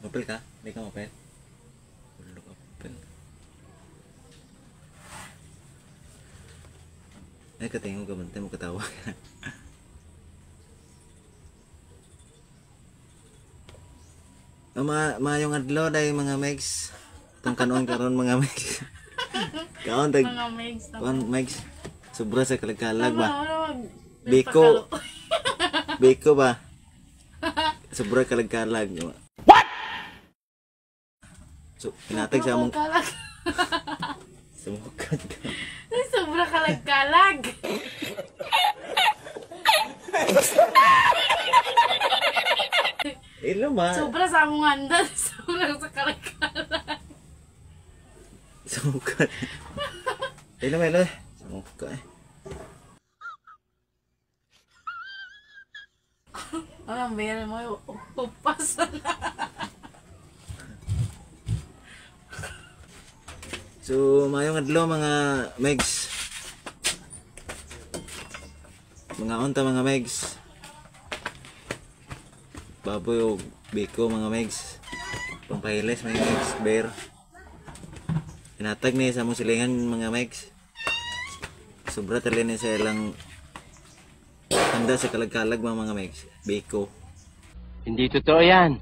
Mapel ka? Hindi ka mapel? Ulo ka mapel. Ay, katingin ka bantay mo katawa ka. Mayong adlaw dahil mga megs. Itong kanon karon mga megs. Kaon tag Mga megs na. kaon megs. Sobra sa kalagkalag ba? Ano, Biko. Biko ba? Sobra kalagkalag. What? So, pinatag sa among kalag. sumukat ka. Ay, sobra kalag-kalag. Ilo ma. Sobra sa among handa. Sobra sa kalag-kalag. Sumukat. Ilo ma ilo. Sumukat. Ang bere mo, upas na. So, mayong adlaw mga megs. Mga unta mga megs. Baboy o biko mga megs. Pampahilis mga megs. Bear. Inatag niya sa mong silingan mga megs. Sobra talin niya sa ilang handa sa kalag-kalag mga megs. Biko. Hindi totoo yan.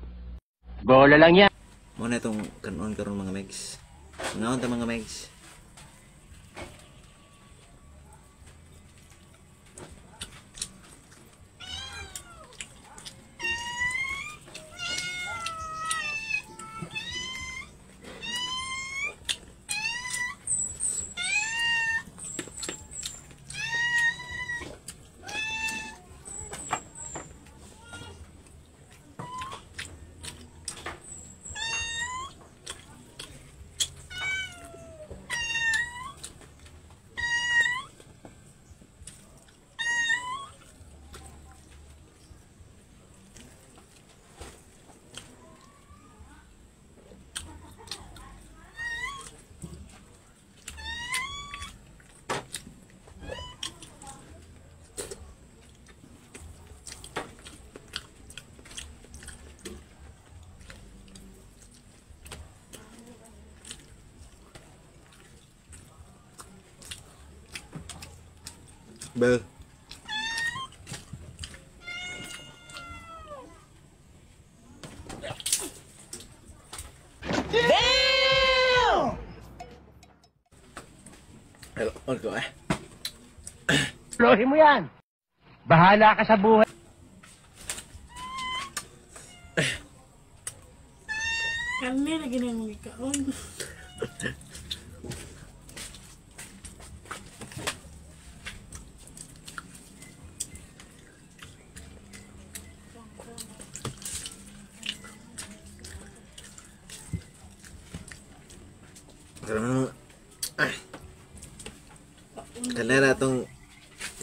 Bola lang yan. Muna itong kanon karon mga megs. Mga unta mga megs. Bel. Damn! Hello, ko eh. Lohin mo yan. Bahala ka sa buhay. Kami lagi na yung ikaon. Kanera itong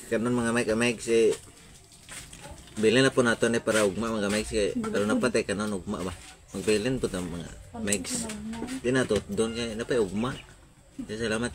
kanon mga meg si bilhin na po nato ni para ugma mga megs kay karon na patay kanon ugma ba magbilhin po ta mga megs di na to doon kay napay ugma. Salamat.